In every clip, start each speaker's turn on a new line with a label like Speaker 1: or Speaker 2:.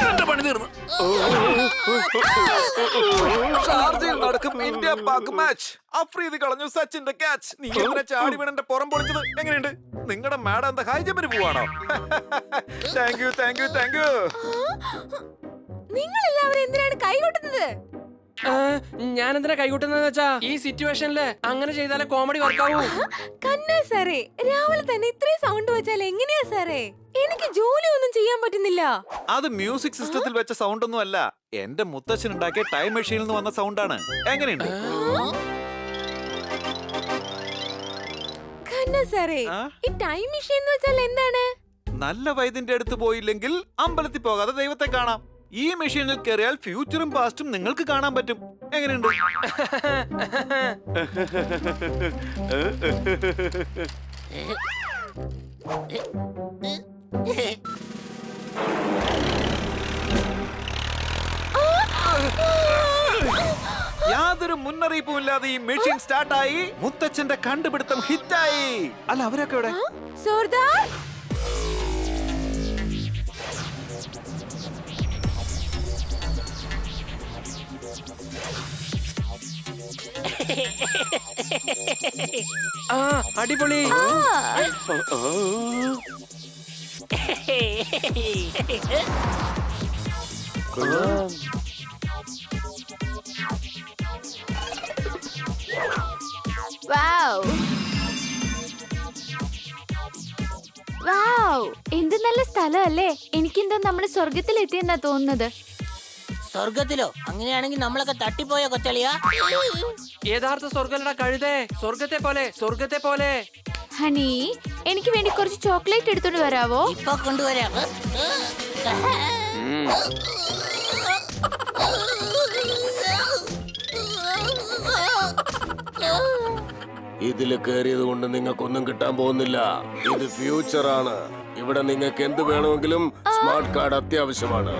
Speaker 1: എന്റെ പണി തീർന്നു. ഷാർജയിൽ നടക്കും ഇന്ത്യ പാക് മാച്ച്. അഫ്രീദി കളഞ്ഞു സച്ചിന്റെ ക്യാച്ച്. നീ എന്തിനാ ചാടി വീണന്റെ പുറം പൊളിച്ചത്? എങ്ങനെയുണ്ട്? നിങ്ങളുടെ മാഡം എന്താ ഹൈ ജമ്പിന് പോവാണോ? Thank you thank you thank you.
Speaker 2: നിങ്ങൾ എല്ലാവരും എന്തിനാണ് കൈകൊട്ടുന്നത്?
Speaker 3: ഞാൻ എന്തിനാ കൈകൊട്ടുന്നതെന്ന് വെച്ചാ ഈ സിറ്റുവേഷനില് അങ്ങനെ ചെയ്താലേ കോമഡി വർക്കാവൂ.
Speaker 2: കണ്ണാ സാറേ, രാവിലെ തന്നെ ഇത്രയും സൗണ്ട് വെച്ചാൽ എങ്ങനെയാ സാറേ? എനിക്ക് ജോലി ഒന്നും ചെയ്യാൻ പറ്റുന്നില്ല.
Speaker 1: അത് മ്യൂസിക് സിസ്റ്റത്തിൽ വെച്ച സൗണ്ട് ഒന്നും അല്ല, എന്റെ മുത്തച്ഛൻ ഉണ്ടാക്കിയ ടൈം മെഷീനിൽ നിന്ന് വന്ന സൗണ്ടാണ്. എങ്ങനെയുണ്ട്?
Speaker 2: കണ്ണാ സാറേ, ഈ ടൈം മെഷീൻ എന്ന് വെച്ചാൽ എന്താണ്?
Speaker 1: നല്ല വൈദ്യന്റെ അടുത്ത് പോയില്ലെങ്കിൽ അമ്പലത്തിൽ പോകാതെ ദൈവത്തെ കാണാം. ഈ മെഷീനിൽ കയറിയാൽ ഫ്യൂച്ചറും പാസ്റ്റും നിങ്ങൾക്ക് കാണാൻ പറ്റും. എങ്ങനെയുണ്ട്? യാതൊരു മുന്നറിയിപ്പും ഇല്ലാതെ ഈ മെഷീൻ സ്റ്റാർട്ടായി. മുത്തച്ഛന്റെ കണ്ടുപിടുത്തം ഹിറ്റായി. അല്ല, അവരൊക്കെ ഇവിടെ.
Speaker 2: സർദാർ,
Speaker 3: അടിപൊളി.
Speaker 2: എന്ത് നല്ല സ്ഥലമല്ലേ? എനിക്കെന്തോ നമ്മള് സ്വർഗത്തിൽ എത്തിയെന്നാ തോന്നുന്നത്.
Speaker 4: സ്വർഗത്തിലോ? അങ്ങനെയാണെങ്കിൽ നമ്മളൊക്കെ തട്ടിപ്പോയ കൊച്ചളിയാ.
Speaker 3: യഥാർത്ഥ സ്വർഗലട കഴുതേ, സ്വർഗത്തെ പോലെ, സ്വർഗത്തെ പോലെ.
Speaker 2: ഹണി, എനിക്ക് വേണ്ടി കുറച്ച് ചോക്ലേറ്റ് എടുത്തോണ്ട് വരാവോ?
Speaker 4: ഇപ്പൊ കൊണ്ടുവരാം.
Speaker 5: ഇതില് കയറിയത് കൊണ്ട് നിങ്ങൾക്കൊന്നും കിട്ടാൻ പോകുന്നില്ല. ഇത് ഫ്യൂച്ചർ ആണ്. ഇവിടെ നിങ്ങൾക്ക് എന്ത് വേണമെങ്കിലും സ്മാർട്ട് കാർഡ് അത്യാവശ്യമാണ്.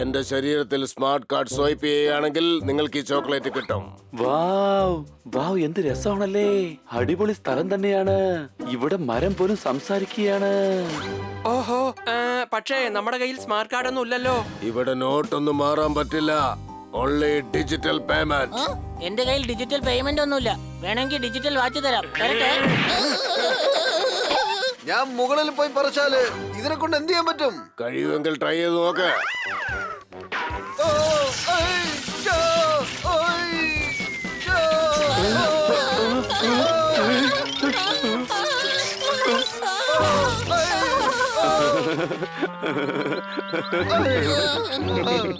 Speaker 5: എന്റെ ശരീരത്തിൽ സ്മാർട്ട് കാർഡ് സ്വൈപ്പ് ചെയ്യുകയാണെങ്കിൽ നിങ്ങൾക്ക് ഈ ചോക്ലേറ്റ് കിട്ടും.
Speaker 6: വാവ്, എന്ത് രസമാണല്ലേ! അടിപൊളി സ്ഥലം തന്നെയാണ്. ഇവിടെ മരം പോലും സംസാരിക്കുകയാണ്.
Speaker 3: ഓഹോ, പക്ഷേ നമ്മുടെ കയ്യിൽ സ്മാർട്ട് കാർഡ് ഒന്നും ഇല്ലല്ലോ.
Speaker 5: ഇവിടെ നോട്ടൊന്നും മാറാൻ പറ്റില്ല. Only digital payment.
Speaker 4: എന്റെ കയ്യിൽ ഡിജിറ്റൽ പേയ്മെന്റ് ഒന്നുമില്ല. വേണമെങ്കിൽ ഡിജിറ്റൽ വാച്ച് തരാം. വരട്ടെ.
Speaker 7: ഞാൻ മുകളിൽ പോയി പറിച്ചാല് ഇതിനെ കൊണ്ട് എന്ത് ചെയ്യാൻ പറ്റും?
Speaker 5: കഴിയുമെങ്കിൽ ട്രൈ ചെയ്ത് നോക്ക്.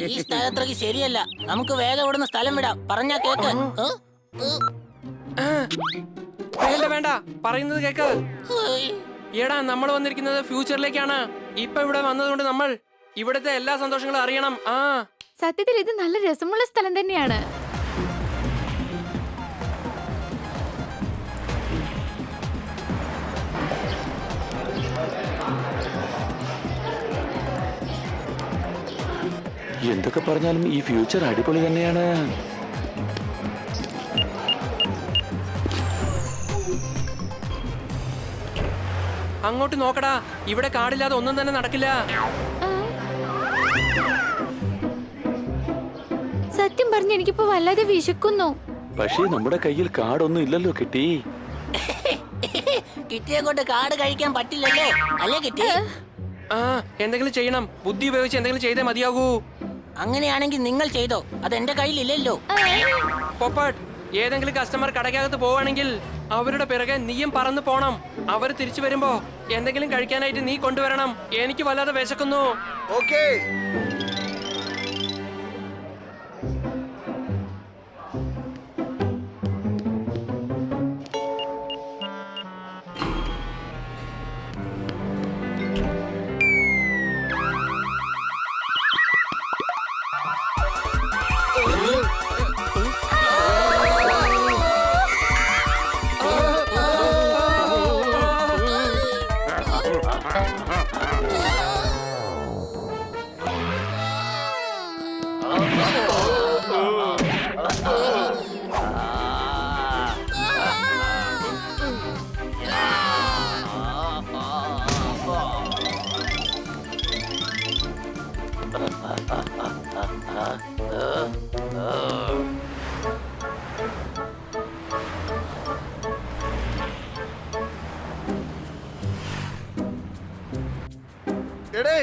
Speaker 4: ഈ സ്ഥലത്രക്ക് ശരിയല്ല. നമുക്ക് വേഗം ഇവിടുന്ന് സ്ഥലം വിടാം. പറഞ്ഞാ കേക്ക്.
Speaker 3: വേണ്ട വേണ്ട, പറയുന്നത് കേക്ക്. എടാ, നമ്മൾ വന്നിരിക്കുന്നത് ഫ്യൂച്ചറിലേക്കാണ്. ഇപ്പൊ ഇവിടെ വന്നതുകൊണ്ട് നമ്മൾ ഇവിടുത്തെ എല്ലാ സന്തോഷങ്ങളും അറിയണം.
Speaker 2: സത്യത്തിൽ ഇത് നല്ല രസമുള്ള സ്ഥലം തന്നെയാണ്.
Speaker 6: എന്തൊക്കെ പറഞ്ഞാലും ഈ ഫ്യൂച്ചർ അടിപൊളി തന്നെയാണ്.
Speaker 3: അങ്ങോട്ട് നോക്കടാ, ഇവിടെ കാടില്ലാതെ ഒന്നും തന്നെ നടക്കില്ല.
Speaker 2: സത്യം പറഞ്ഞ എനിക്കിപ്പോ വല്ലാതെ വിശക്കുന്നു.
Speaker 6: പക്ഷേ നമ്മുടെ കയ്യിൽ കാർഡൊന്നും ഇല്ലല്ലോ കിട്ടി.
Speaker 4: കിറ്റിയെ കൊണ്ട് കാട് കഴിക്കാൻ പറ്റില്ലല്ലോ, അല്ലേ കിറ്റി?
Speaker 3: എന്തെങ്കിലും ചെയ്യണം. ബുദ്ധി ഉപയോഗിച്ച് എന്തെങ്കിലും ചെയ്തേ മതിയാകൂ.
Speaker 4: അങ്ങനെയാണെങ്കിൽ നിങ്ങൾ ചെയ്തോ. അത് എന്റെ കയ്യിലില്ലല്ലോ.
Speaker 3: പോപ്പട്ട്, ഏതെങ്കിലും കസ്റ്റമർ കടക്കകത്ത് പോവാണെങ്കിൽ അവരുടെ പിറകെ നീയും പറന്നു പോണം. അവർ തിരിച്ചു വരുമ്പോ എന്തെങ്കിലും കഴിക്കാനായിട്ട് നീ കൊണ്ടുവരണം. എനിക്ക് വല്ലാതെ വിശക്കുന്നു.
Speaker 7: ഓക്കേ. എടേ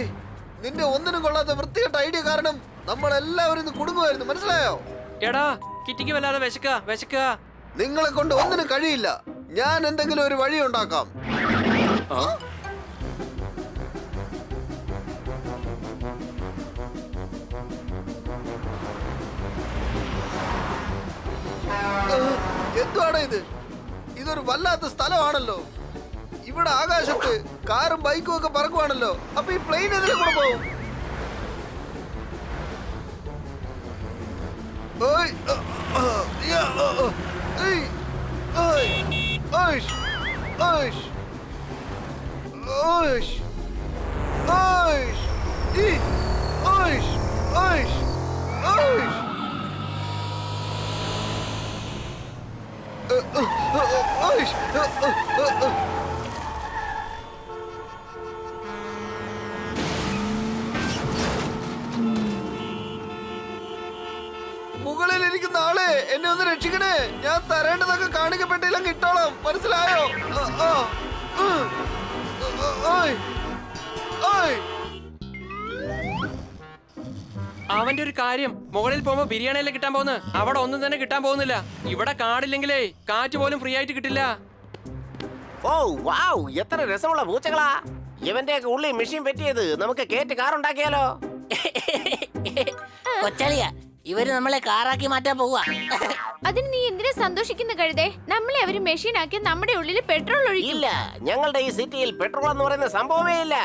Speaker 7: നിന്റെ ഒന്നിനും കൊള്ളാത്ത വൃത്തികെട്ട ഐഡിയ കാരണം നമ്മളെല്ലാവരും ഇന്ന് കുടുങ്ങുമായിരുന്നു, മനസ്സിലായോ?
Speaker 3: എടാ കിറ്റിക്ക് വല്ലാതെ വിശക്കുക.
Speaker 7: നിങ്ങളെ കൊണ്ട് ഒന്നിനും കഴിയില്ല. ഞാൻ എന്തെങ്കിലും ഒരു വഴി ഉണ്ടാക്കാം. എന്തുവാണ് ഇത്? ഇതൊരു വല്ലാത്ത സ്ഥലമാണല്ലോ. ഇവിടെ ആകാശത്ത് കാറും ബൈക്കും ഒക്കെ പറക്കുവാണല്ലോ. അപ്പൊ ഈ പ്ലെയിൻ എതിരെ കൂടെ പോകും. ഓയ്, യാ, ഏയ്, ഓയ്, ഓയ്ഷ്, ഓയ്ഷ്, ഓയ്ഷ്, ഓയ്ഷ്, ഈ, ഓയ്ഷ്, ഓയ്ഷ്, ഓയ്ഷ്. ഓയ്ഷ്, മുകളിൽ ഇരിക്കുന്ന ആളെ എന്നെ ഒന്ന് രക്ഷിക്കണേ. ഞാൻ തരേണ്ടതൊക്കെ കാണിക്കപ്പെട്ടില്ലെങ്കിൽ ഇട്ടോളാം, മനസ്സിലായോ? ഓയ്, ഓയ്.
Speaker 3: അവന്റെ ഒരു കാര്യം, മുകളിൽ പോകുമ്പോ ബിരിയാണിയല്ലേ കിട്ടാൻ പോകുന്നത്, അവിടെ ഒന്നും തന്നെ കിട്ടാൻ പോകുന്നില്ല. ഇവിടെ കാടില്ലെങ്കിലേ കാറ്റ് പോലും ഫ്രീ ആയിട്ട് കിട്ടില്ല.
Speaker 8: ഓ വാവ്, എത്ര രസമുള്ള പൂച്ചകളാ. ഇവന്റെ ഒക്കെ ഉള്ളിൽ മെഷീൻ പറ്റിയത്. നമുക്ക് കേറ്റ് കാർ ഉണ്ടാക്കിയാലോ?
Speaker 4: കൊച്ചളിയ, ഇവര് നമ്മളെ കാറാക്കി മാറ്റാൻ പോവാ.
Speaker 2: അതിന് നീ എന്തിനാ സന്തോഷിക്കുന്ന കഴുതേ? നമ്മളെ അവര് മെഷീൻ ആക്കി നമ്മുടെ ഉള്ളിൽ പെട്രോൾ ഒഴിക്കും.
Speaker 8: ഇല്ല, ഞങ്ങളുടെ ഈ സിറ്റിയിൽ പെട്രോൾ എന്ന് പറയുന്ന സംഭവമേ ഇല്ല.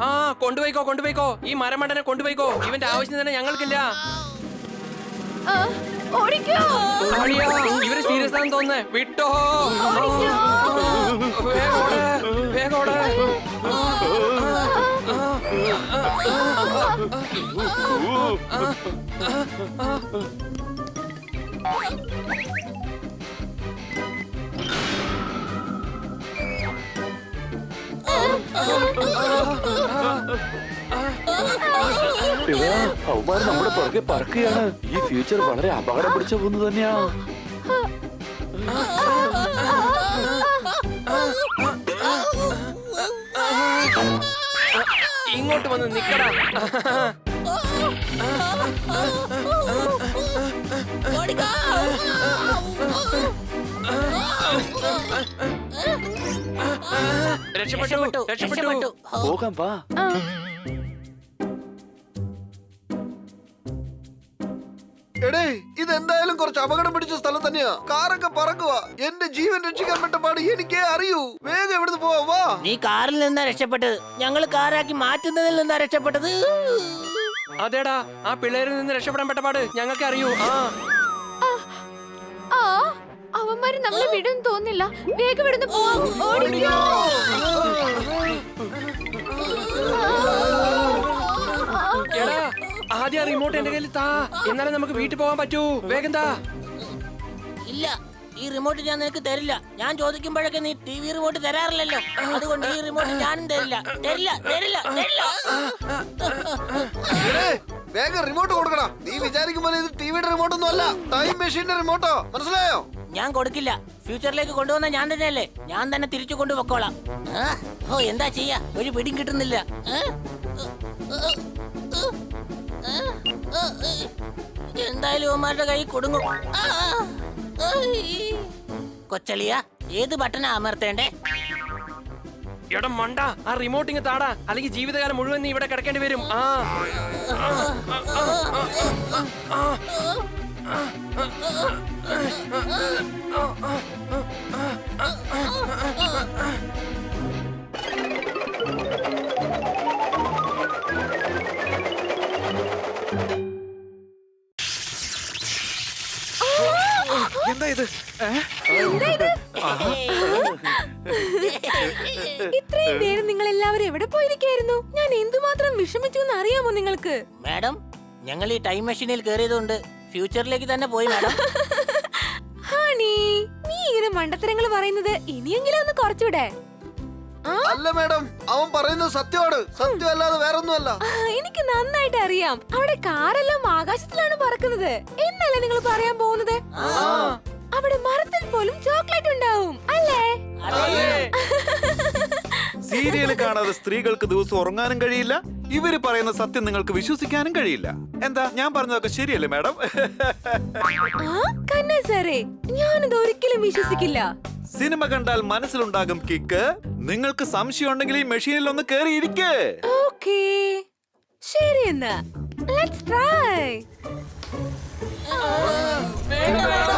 Speaker 3: ആ കൊണ്ടുപോയിക്കോ, ഈ മരമണ്ടനെ കൊണ്ടുപോയിക്കോ. ഇവന്റെ ആവശ്യം തന്നെ ഞങ്ങൾക്കില്ല.
Speaker 2: ഓടിക്കോ.
Speaker 3: അളിയാ, ഇവര് സീരിയസ് ആണെന്ന് തോന്നുന്നേ. വിട്ടോ, വേഗം ഓട്.
Speaker 6: അവന്മാര് നമ്മുടെ പുറകെ പറക്കുകയാണ്. ഈ ഫ്യൂച്ചർ വളരെ അപകടം പിടിച്ച പോകുന്നു തന്നെയാ.
Speaker 3: ഇങ്ങോട്ട് വന്ന് നിക്കടാ. രക്ഷപ്പെട്ടു.
Speaker 6: പോകാം വാ.
Speaker 7: എടേ, ഇതെന്തായാലും കുറച്ച് അപകടം പിടിച്ച സ്ഥലം തന്നെയാ. കാറൊക്കെ പറക്കുക. എന്റെ ജീവൻ രക്ഷിക്കാൻ പറ്റ പാട് എനിക്കേ അറിയൂ. വേഗം എവിടുന്ന് പോവാ, വാ.
Speaker 4: നീ കാറിൽ നിന്നാ രക്ഷപ്പെട്ടത്, ഞങ്ങൾ കാറാക്കി മാറ്റുന്നതിൽ നിന്നാ രക്ഷപ്പെട്ടത്.
Speaker 3: അതേടാ, ആ പിള്ളേരിൽ നിന്ന് രക്ഷപ്പെടാൻ പെട്ട പാട് ഞങ്ങൾക്ക് അറിയൂ.
Speaker 2: അവന്മാര് നമ്മളെ വിടും തോന്നില്ല. വേഗം ഇവിടുന്ന് പോവാം. ഓടിക്കോ.
Speaker 3: എടാ, ആദ്യം റിമോട്ട് എന്റെ കയ്യിൽ താ, എന്നാലേ നമുക്ക് വീട്ടിൽ പോകാൻ പറ്റൂ. വേഗം താ.
Speaker 4: ഇല്ല, ഈ റിമോട്ട് ഞാൻ നിനക്ക് തരില്ല. ഞാൻ ചോദിക്കുമ്പോഴൊക്കെ നീ ടി വി റിമോട്ട് തരാറില്ലല്ലോ. അതുകൊണ്ട് ഈ റിമോട്ട് ഞാനും തരില്ല.
Speaker 7: എടേ, വേഗം റിമോട്ട് കൊടുക്കടാ. നീ വിചാരിക്കും പോലെ ഇത് ടിവിയുടെ റിമോട്ട് ഒന്നും അല്ല, ടൈം മെഷീന്റെ റിമോട്ടോ, മനസ്സിലായോ?
Speaker 4: ഞാൻ കൊടുക്കില്ല. ഫ്യൂച്ചറിലേക്ക് കൊണ്ടുവന്ന ഞാൻ തന്നെയല്ലേ. ഞാൻ തന്നെ തിരിച്ചു കൊണ്ടുപോക്കോളാം. ഓ, എന്താ ചെയ്യാ, ഒരു പിടിയും കിട്ടുന്നില്ല. എന്തായാലും അവന്മാരുടെ കൈ കൊടുങ്ങും. കൊച്ചളിയ, ഏത് ബട്ടനാ അമർത്തേണ്ടേ?
Speaker 3: എടാ മണ്ട, ആ റിമോട്ടിങ് താടാ, അല്ലെങ്കിൽ ജീവിതകാലം മുഴുവൻ നീ ഇവിടെ കിടക്കേണ്ടി വരും.
Speaker 1: എന്താ ഇത്?
Speaker 2: ഇത്രയും നേരം നിങ്ങൾ എല്ലാവരും എവിടെ പോയിരിക്കായിരുന്നു? ഞാൻ എന്തുമാത്രം വിഷമിച്ചു എന്ന് അറിയാമോ നിങ്ങൾക്ക്?
Speaker 4: മാഡം, ഞങ്ങൾ ഈ ടൈം മെഷീനിൽ കയറിയതുകൊണ്ട് ഫ്യൂച്ചറിലേക്ക് തന്നെ പോയി മാഡം.
Speaker 2: ഹണി, നീ ഇങ്ങനെ മണ്ടത്തരങ്ങൾ പറയുന്നത് ഇനിയെങ്കിലും ഒന്ന് കുറച്ചുവിടെ.
Speaker 7: അല്ല മേഡം, അവൻ പറയുന്നത് സത്യമാണ്. സത്യമല്ലാതെ വേറൊന്നുമല്ല.
Speaker 2: എനിക്ക് നന്നായിട്ട് അറിയാം. അവിടെ കാറെല്ലാം ആകാശത്തിലാണ് പറക്കുന്നത് എന്നല്ലേ നിങ്ങൾ പറയാൻ പോകുന്നത്? അവിടെ മരത്തിൽ പോലും ചോക്ലേറ്റ് ഉണ്ടാവും അല്ലേ?
Speaker 1: സീരിയൽ കാണാതെ സ്ത്രീകൾക്ക് ദിവസം ഉറങ്ങാനും കഴിയില്ല, ഇവര് പറയുന്ന സത്യം നിങ്ങൾക്ക് വിശ്വസിക്കാനും കഴിയില്ല. എന്താ ഞാൻ പറഞ്ഞതൊക്കെ ശരിയല്ലേ മാഡം?
Speaker 2: കണ്ണ സാറേ, ഞാനത് ഒരിക്കലും വിശ്വസിക്കില്ല.
Speaker 1: സിനിമ കണ്ടാൽ മനസ്സിലുണ്ടാകും കിക്ക്. നിങ്ങൾക്ക് സംശയം ഉണ്ടെങ്കിൽ ഈ മെഷീനിൽ ഒന്ന് കേറിയിരിക്കേ.
Speaker 2: ഓക്കേ, ശരി എന്നാ ലെറ്റ്സ് ട്രൈ.
Speaker 4: വേണ്ട, വേണ്ട.